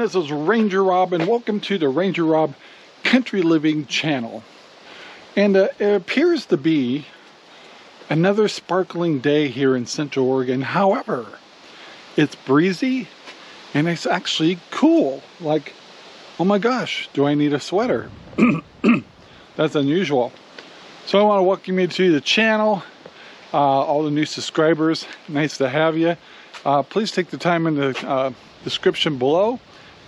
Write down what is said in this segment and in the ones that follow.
this is Ranger Rob, and welcome to the Ranger Rob Country Living channel. And it appears to be another sparkling day here in Central Oregon. However, it's breezy and it's actually cool. Like, oh my gosh, do I need a sweater? That's unusual. So I want to welcome you to the channel, all the new subscribers. Nice to have you. Please take the time in the description below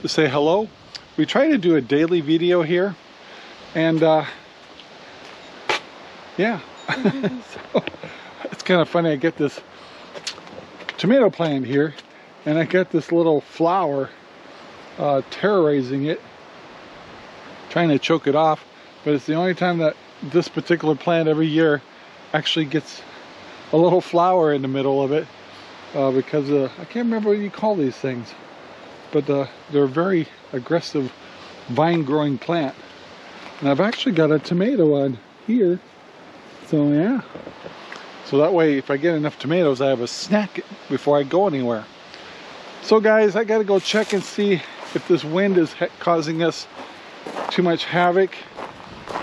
to say hello. We try to do a daily video here, and yeah. So it's kind of funny. I get this tomato plant here, and I got this little flower terrorizing it, trying to choke it off. But it's the only time that this particular plant every year actually gets a little flower in the middle of it, because I can't remember what you call these things, but they're a very aggressive vine growing plant. And I've actually got a tomato on here, so yeah. So that way, if I get enough tomatoes, I have a snack before I go anywhere. So guys, I gotta go check and see if this wind is causing us too much havoc.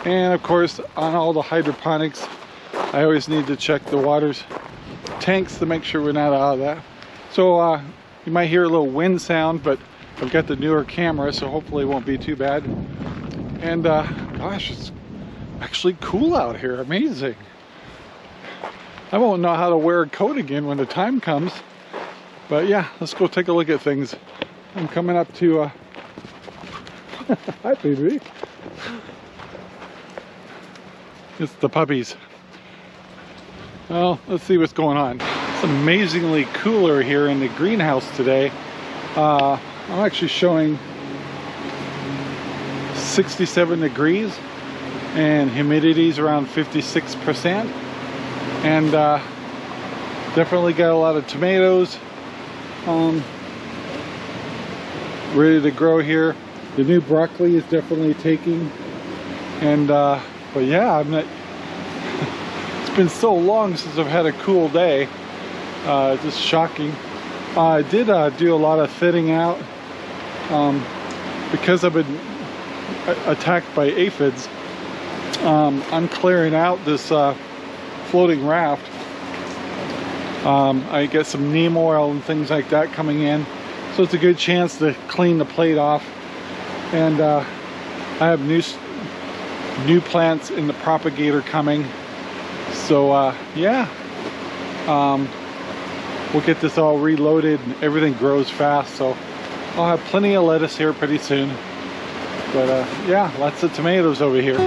And of course, on all the hydroponics, I always need to check the water tanks to make sure we're not out of that. So you might hear a little wind sound, but I've got the newer camera, so hopefully it won't be too bad. And gosh, it's actually cool out here. Amazing. I won't know how to wear a coat again when the time comes. But yeah, let's go take a look at things. I'm coming up to hi baby. It's the puppies. Well, let's see what's going on. It's amazingly cooler here in the greenhouse today. I'm actually showing 67 degrees and humidity's around 56%. And definitely got a lot of tomatoes ready to grow here. The new broccoli is definitely taking. And but yeah, I'm not. It's been so long since I've had a cool day. Just shocking. I did do a lot of thinning out because I've been attacked by aphids. I'm clearing out this floating raft. I get some neem oil and things like that coming in, so it's a good chance to clean the plate off. And I have new plants in the propagator coming, so yeah, we'll get this all reloaded and everything grows fast, so I'll have plenty of lettuce here pretty soon. But yeah, lots of tomatoes over here.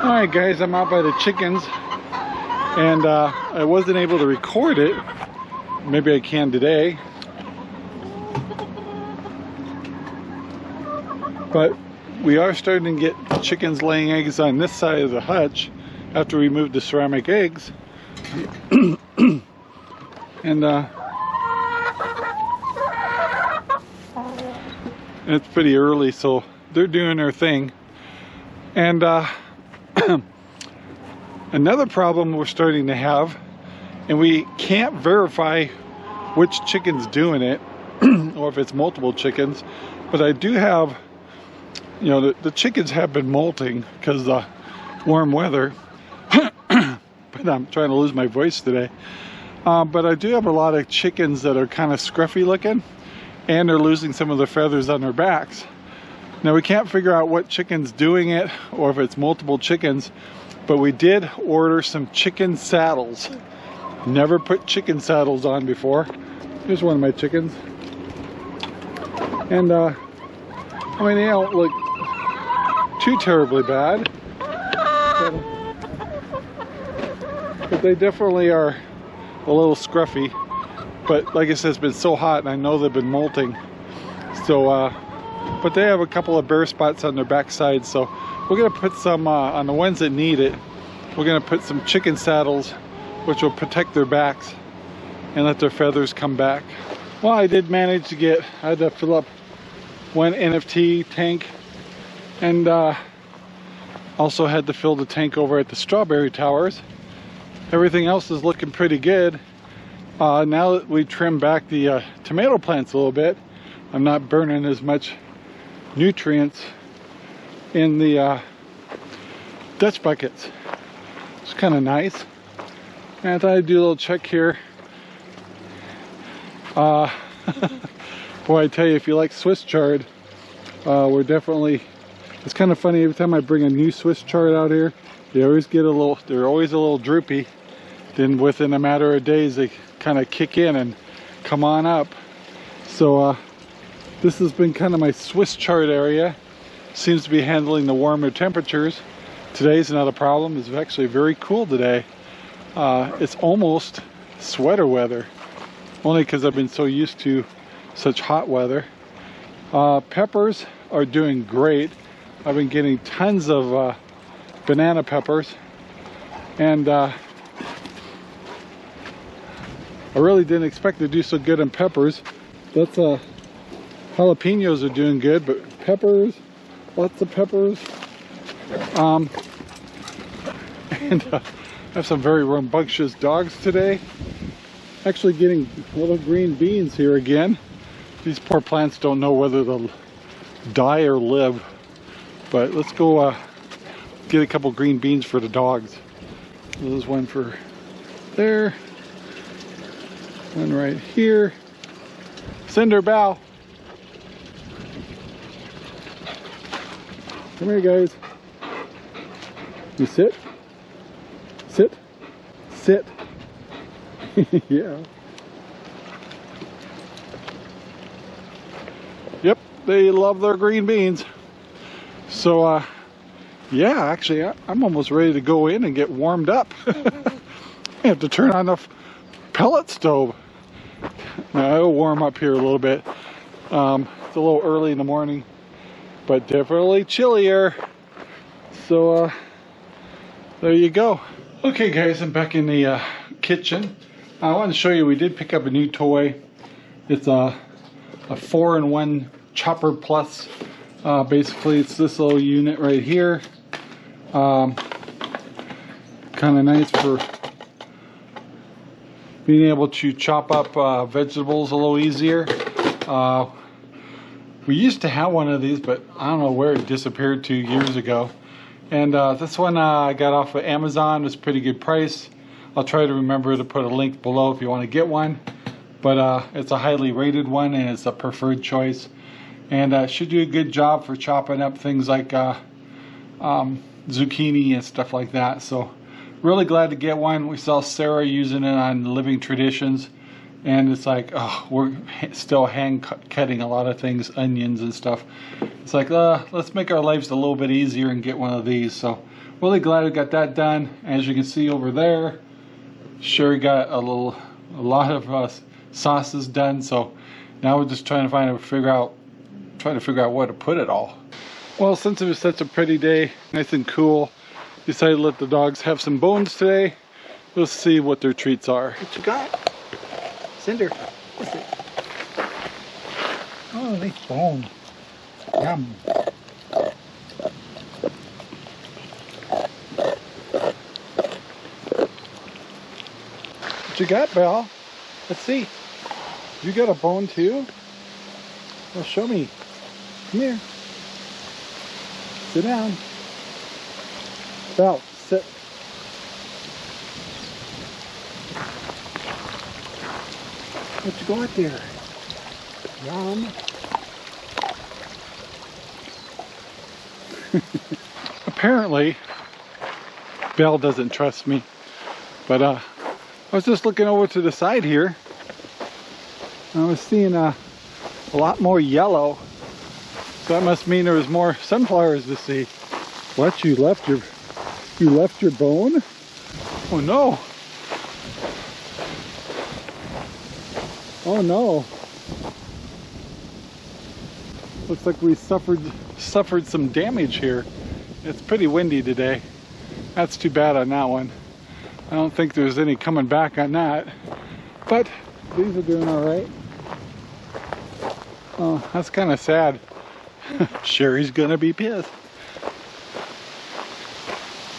Alright guys, I'm out by the chickens, and I wasn't able to record it. Maybe I can today. But we are starting to get chickens laying eggs on this side of the hutch after we moved the ceramic eggs. And it's pretty early, so they're doing their thing. And another problem we're starting to have, and we can't verify which chicken's doing it or if it's multiple chickens, but I do have, you know, the chickens have been molting because of the warm weather. But I'm trying to lose my voice today. But I do have a lot of chickens that are kind of scruffy looking, and they're losing some of the feathers on their backs. Now we can't figure out what chicken's doing it or if it's multiple chickens, but we did order some chicken saddles. Never put chicken saddles on before. Here's one of my chickens. And I mean, they don't look too terribly bad, but they definitely are a little scruffy. But like I said, it's been so hot, and I know they've been molting. So but they have a couple of bare spots on their backside, so we're gonna put some on the ones that need it. We're gonna put some chicken saddles, which will protect their backs and let their feathers come back. Well, I did manage to get, I had to fill up one NFT tank, and Also had to fill the tank over at the strawberry towers. Everything else is looking pretty good. Now that we trimmed back the tomato plants a little bit, I'm not burning as much nutrients in the Dutch buckets. It's kind of nice. And I thought I'd do a little check here. Boy, I tell you, if you like Swiss chard, we're definitely, it's kind of funny, every time I bring a new Swiss chard out here, they always get a little, they're always a little droopy. Then within a matter of days, they kind of kick in and come on up. So this has been kind of my Swiss chard area. Seems to be handling the warmer temperatures. Today's not a problem. It's actually very cool today. It's almost sweater weather, only because I've been so used to such hot weather. Peppers are doing great. I've been getting tons of banana peppers, and I really didn't expect to do so good on peppers. That's jalapenos are doing good, but peppers, lots of peppers. And I have some very rambunctious dogs today. Actually getting little green beans here again. These poor plants don't know whether they'll die or live. But let's go get a couple green beans for the dogs. There's one for there. One right here. Cinder bow. Come here, guys. You sit. Sit. Sit. Yeah. Yep, they love their green beans. So, yeah, actually, I'm almost ready to go in and get warmed up. I have to turn on the pellet stove. Now, it'll warm up here a little bit. It's a little early in the morning, but definitely chillier. So, there you go. Okay, guys, I'm back in the kitchen. I wanted to show you, we did pick up a new toy. It's a 4-in-1 chopper plus. Basically, it's this little unit right here. Kind of nice for being able to chop up vegetables a little easier. We used to have one of these, but I don't know where it disappeared 2 years ago. And this one I got off of Amazon. It's a pretty good price. I'll try to remember to put a link below if you want to get one. But it's a highly rated one, and it's a preferred choice. And should do a good job for chopping up things like zucchini and stuff like that. So really glad to get one. We saw Sarah using it on Living Traditions. And it's like, oh, we're still hand cutting a lot of things, onions and stuff. It's like, let's make our lives a little bit easier and get one of these. So really glad we got that done. As you can see over there, Sherry got a lot of sauces done. So now we're just trying to figure out where to put it all. Well, since it was such a pretty day, nice and cool, decided to let the dogs have some bones today. Let's see what their treats are. What you got? Cinder. What's it? Oh, nice bone. Yum. What you got, Belle? Let's see. You got a bone too? Well, show me. Come here. Sit down. Belle, sit. What you got there? Yum. Apparently, Belle doesn't trust me, but I was just looking over to the side here. I was seeing a lot more yellow, so that must mean there was more sunflowers to see. What, you left your bone? Oh no! Oh no! Looks like we suffered some damage here. It's pretty windy today. That's too bad on that one. I don't think there's any coming back on that. But these are doing all right. Oh, that's kind of sad. Sherry's gonna be pissed.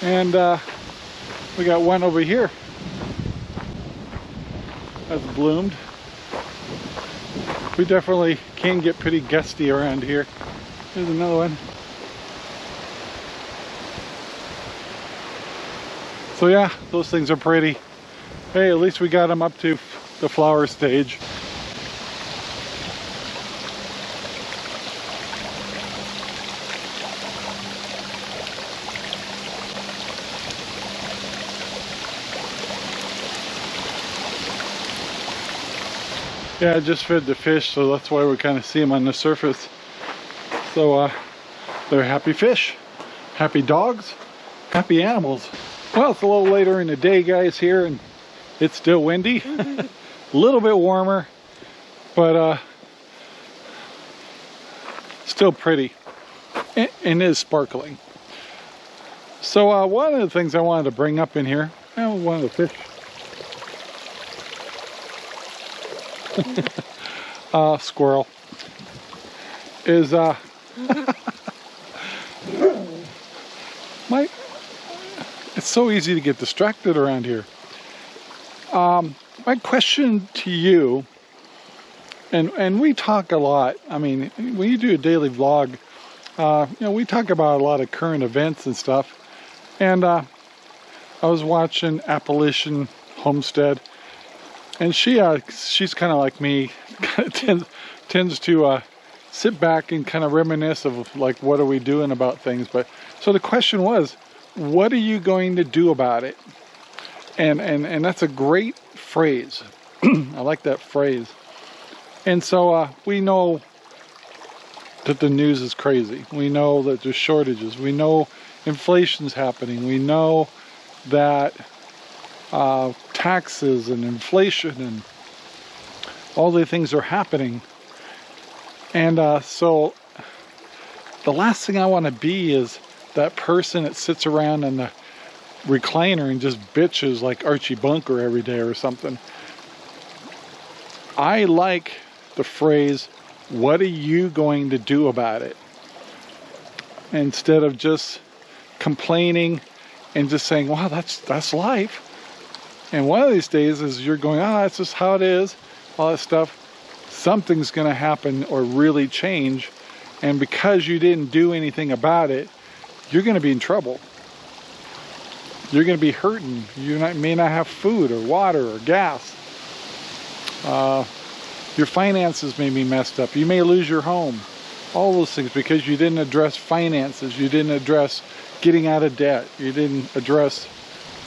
And we got one over here that's bloomed. We definitely can get pretty gusty around here. Here's another one. So yeah, those things are pretty. Hey, at least we got them up to the flower stage. Yeah, I just fed the fish, so that's why we kind of see them on the surface. So they're happy fish, happy dogs, happy animals. Well, it's a little later in the day, guys, here, and it's still windy. A little bit warmer, but still pretty, and is sparkling. So one of the things I wanted to bring up in here, one of the fish. Squirrel is it's so easy to get distracted around here. My question to you, and we talk a lot, I mean, when you do a daily vlog, you know, we talk about a lot of current events and stuff. And I was watching Appalachian Homestead, and she's kind of like me, tends to sit back and kind of reminisce of like, what are we doing about things. But so the question was, what are you going to do about it? And that's a great phrase. I like that phrase. And so we know that the news is crazy. We know that there's shortages. We know inflation's happening. We know that taxes and inflation and all the things are happening. And so the last thing I want to be is that person that sits around in the recliner and just bitches like Archie Bunker every day or something. I like the phrase, what are you going to do about it? Instead of just complaining and just saying, wow, that's life. And one of these days is you're going, oh, that's just how it is, all that stuff. Something's going to happen or really change. And because you didn't do anything about it, you're going to be in trouble. You're going to be hurting. You may not have food or water or gas. Your finances may be messed up. You may lose your home. All those things because you didn't address finances. You didn't address getting out of debt. You didn't address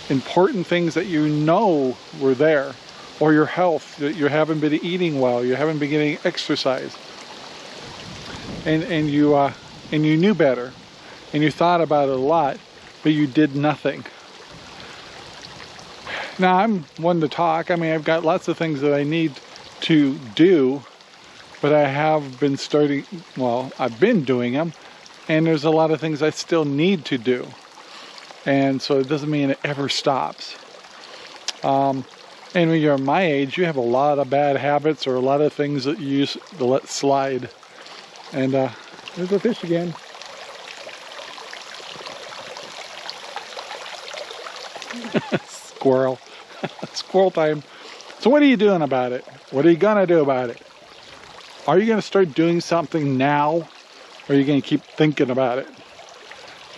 important things that you know were there. Or your health, that you haven't been eating well. You haven't been getting exercise. And you knew better. And you thought about it a lot, but you did nothing. Now, I'm one to talk. I mean, I've got lots of things that I need to do, but I have been I've been doing them, and there's a lot of things I still need to do. And so it doesn't mean it ever stops. And when you're my age, you have a lot of bad habits or a lot of things that you used to let slide. And there's a fish again. Squirrel. Squirrel time. So what are you doing about it? What are you gonna do about it? Are you gonna start doing something now? Or are you gonna keep thinking about it?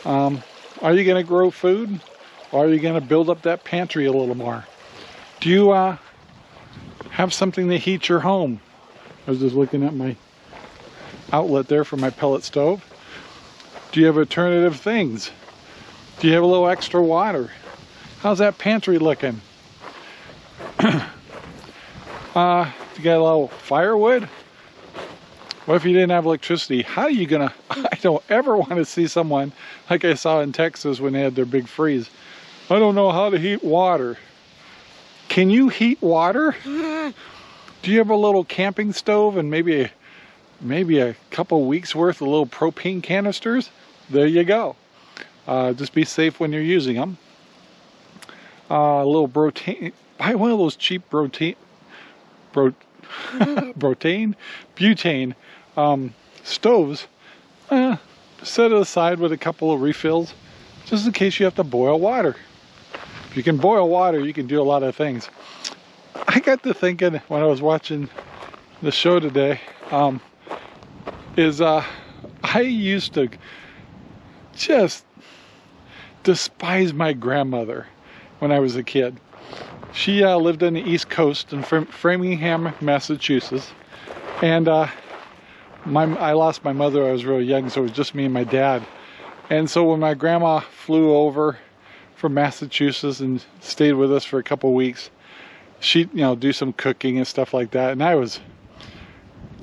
Are you gonna grow food? Or are you gonna build up that pantry a little more? Do you have something to heat your home? I was just looking at my outlet there for my pellet stove. Do you have alternative things? Do you have a little extra water? How's that pantry looking? You got a little firewood? What if you didn't have electricity? How are you gonna, I don't ever want to see someone like I saw in Texas when they had their big freeze. I don't know how to heat water. Can you heat water? Do you have a little camping stove and maybe a couple weeks worth of little propane canisters? There you go. Just be safe when you're using them. A little butane. Buy one of those cheap butane stoves. Set it aside with a couple of refills. just in case you have to boil water. If you can boil water, you can do a lot of things. I got to thinking when I was watching the show today, I used to just despise my grandmother when I was a kid. She lived on the East Coast in Framingham, Massachusetts, and I lost my mother when I was really young, so it was just me and my dad. And so when my grandma flew over from Massachusetts and stayed with us for a couple weeks, she'd, do some cooking and stuff like that. And I was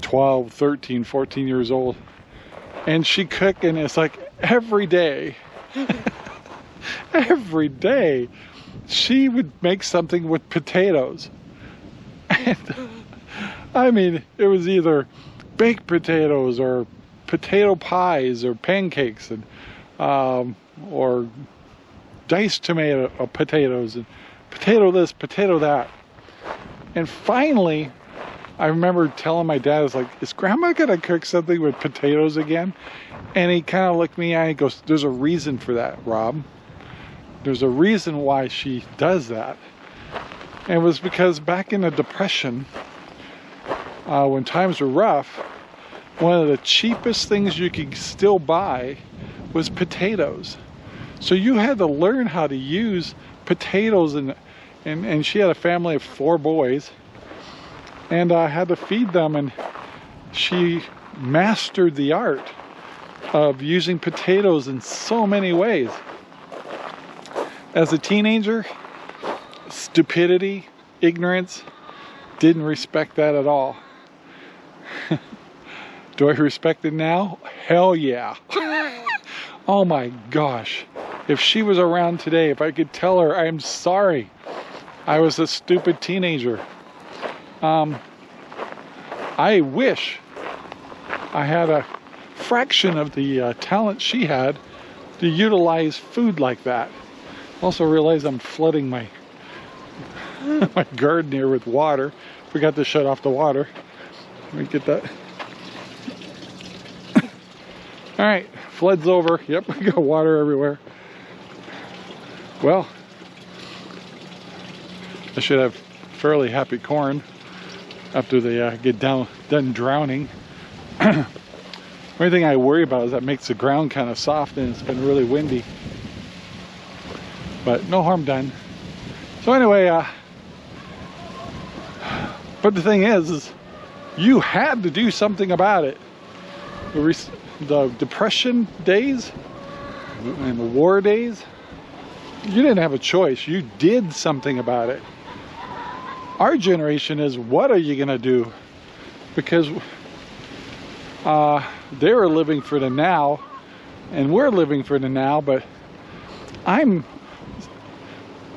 12, 13, 14 years old. And she'd cook, and it's like every day, every day, she would make something with potatoes. And I mean, it was either baked potatoes or potato pies or pancakes, and or diced potatoes and potato this, potato that. And finally, I remember telling my dad, I was like, is Grandma gonna cook something with potatoes again? And he kind of looked me and he goes, there's a reason for that, Rob. There's a reason why she does that. And it was because back in the Depression, when times were rough, one of the cheapest things you could still buy was potatoes. So you had to learn how to use potatoes, and she had a family of 4 boys, and I had to feed them, and she mastered the art of using potatoes in so many ways. As a teenager, stupidity, ignorance, didn't respect that at all. Do I respect it now? Hell yeah. Oh my gosh. If she was around today, if I could tell her, I'm sorry, I was a stupid teenager. I wish I had a fraction of the talent she had to utilize food like that. Also realize I'm flooding my my garden here with water. Forgot to shut off the water. Let me get that. All right, flood's over. Yep, we got water everywhere. Well, I should have fairly happy corn after they get done drowning. The only thing I worry about is that makes the ground kind of soft, and it's been really windy. But no harm done. So anyway, but the thing is you had to do something about it. The Depression days and the war days, you didn't have a choice. You did something about it. Our generation is, what are you gonna do? Because they were living for the now, and we're living for the now. But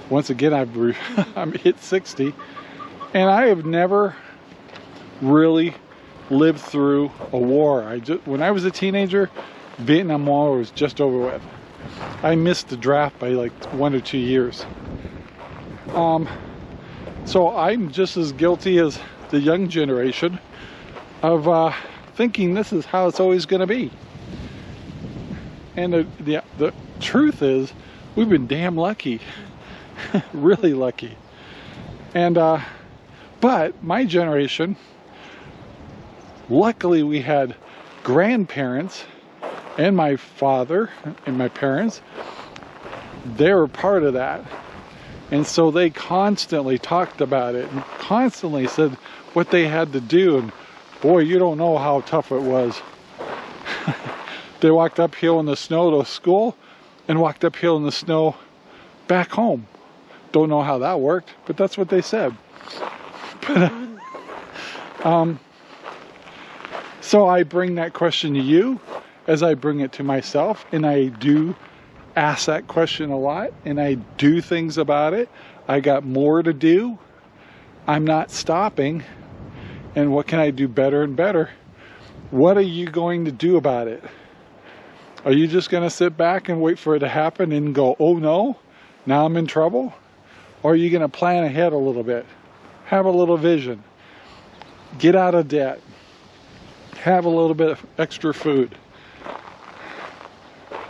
once again, I'm hit 60, and I have never really lived through a war. When I was a teenager, Vietnam War was just over with. I missed the draft by like 1 or 2 years. So I'm just as guilty as the young generation of thinking this is how it's always going to be. And the truth is, we've been damn lucky. Really lucky. And but my generation, luckily we had grandparents and my father and my parents. They were part of that, and so they constantly talked about it and constantly said what they had to do. And boy, you don't know how tough it was. They walked uphill in the snow to school and walked uphill in the snow back home. Don't know how that worked, but that's what they said. But so I bring that question to you as I bring it to myself, and I do ask that question a lot, and I do things about it. I got more to do. I'm not stopping. And what can I do better and better? What are you going to do about it? Are you just going to sit back and wait for it to happen and go, oh no, now I'm in trouble? Or are you going to plan ahead a little bit? Have a little vision. Get out of debt. Have a little bit of extra food.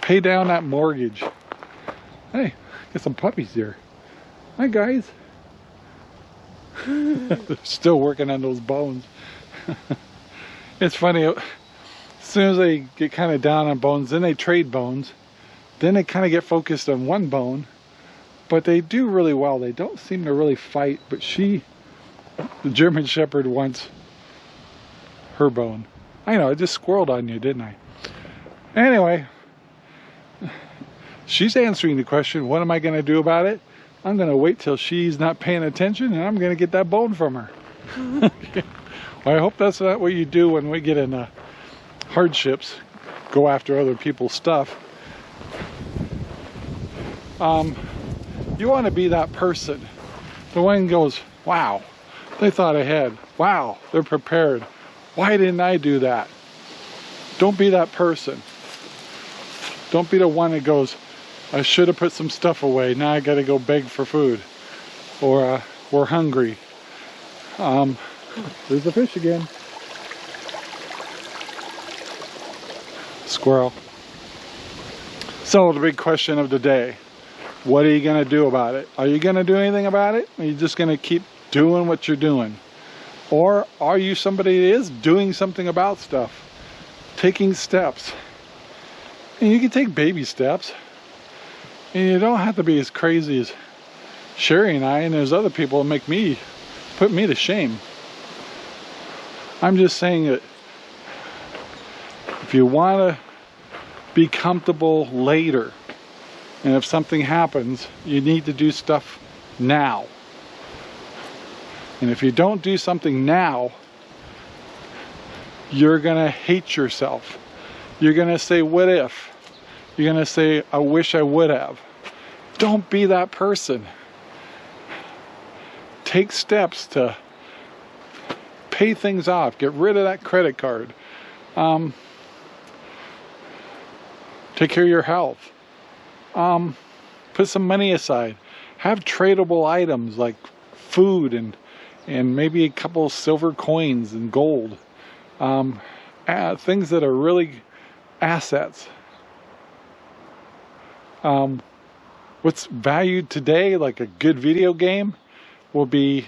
Pay down that mortgage. Hey, got some puppies here. Hi, guys. They're still working on those bones. It's funny, as soon as they get kind of down on bones, then they trade bones. Then they kind of get focused on one bone. But they do really well. They don't seem to really fight. But the German Shepherd, wants her bone. I know, I just squirreled on you, didn't I? Anyway, she's answering the question, what am I going to do about it? I'm going to wait till she's not paying attention, and I'm going to get that bone from her. Well, I hope that's not what you do when we get in hardships, go after other people's stuff. You want to be that person. The one who goes, wow, they thought ahead. Wow, they're prepared. Why didn't I do that? Don't be that person. Don't be the one that goes, I should have put some stuff away. Now I got to go beg for food. Or we're hungry. There's the fish again. Squirrel. So the big question of the day. What are you going to do about it? Are you going to do anything about it? Or are you just going to keep doing what you're doing? Or are you somebody that is doing something about stuff? Taking steps. And you can take baby steps. And you don't have to be as crazy as Sherry and I, and there's other people that put me to shame. I'm just saying that if you want to be comfortable later, and if something happens, you need to do stuff now. And if you don't do something now, you're going to hate yourself. You're going to say, what if? You're going to say, I wish I would have. Don't be that person. Take steps to pay things off. Get rid of that credit card. Take care of your health. Put some money aside. Have tradable items like food and maybe a couple of silver coins and gold. Things that are really assets. What's valued today, like a good video game, will be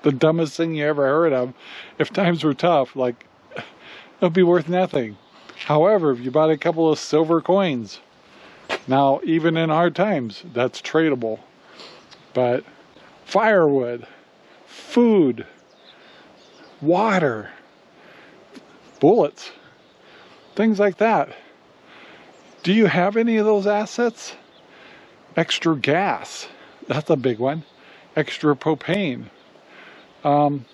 the dumbest thing you ever heard of. If times were tough, like, it'll be worth nothing. However, if you bought a couple of silver coins, now even in hard times, that's tradable. But firewood, food, water, bullets, things like that. Do you have any of those assets? Extra gas, that's a big one. Extra propane. And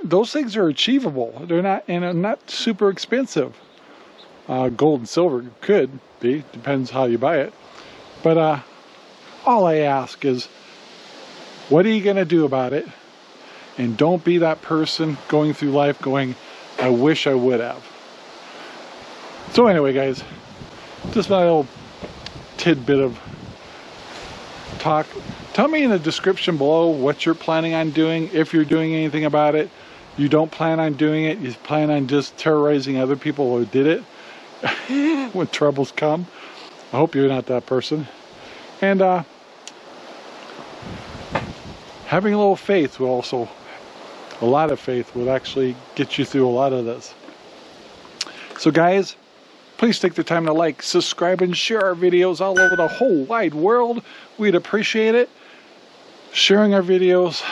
those things are achievable. They're not super expensive. Gold and silver could be, depends how you buy it. But all I ask is, what are you going to do about it? And don't be that person going through life going, I wish I would have. So anyway, guys, just my little tidbit of talk. Tell me in the description below what you're planning on doing, if you're doing anything about it. You don't plan on doing it, you plan on just terrorizing other people who did it when troubles come. I hope you're not that person. And having a little faith will also, a lot of faith will actually get you through a lot of this. So guys, please take the time to like, subscribe, and share our videos all over the whole wide world. We'd appreciate it. Sharing our videos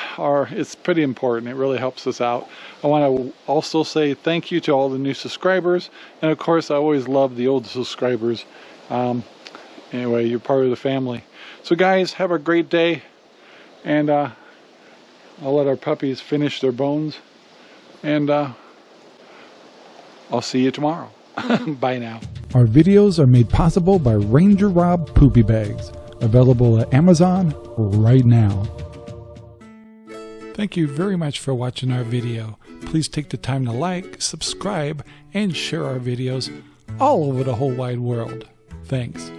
it's pretty important. It really helps us out. I want to also say thank you to all the new subscribers. And of course, I always love the old subscribers. Anyway, you're part of the family. So guys, have a great day. And I'll let our puppies finish their bones. And I'll see you tomorrow. Bye now. Our videos are made possible by Ranger Rob Poopy Bags, available at Amazon right now. Thank you very much for watching our video. Please take the time to like, subscribe, and share our videos all over the whole wide world. Thanks.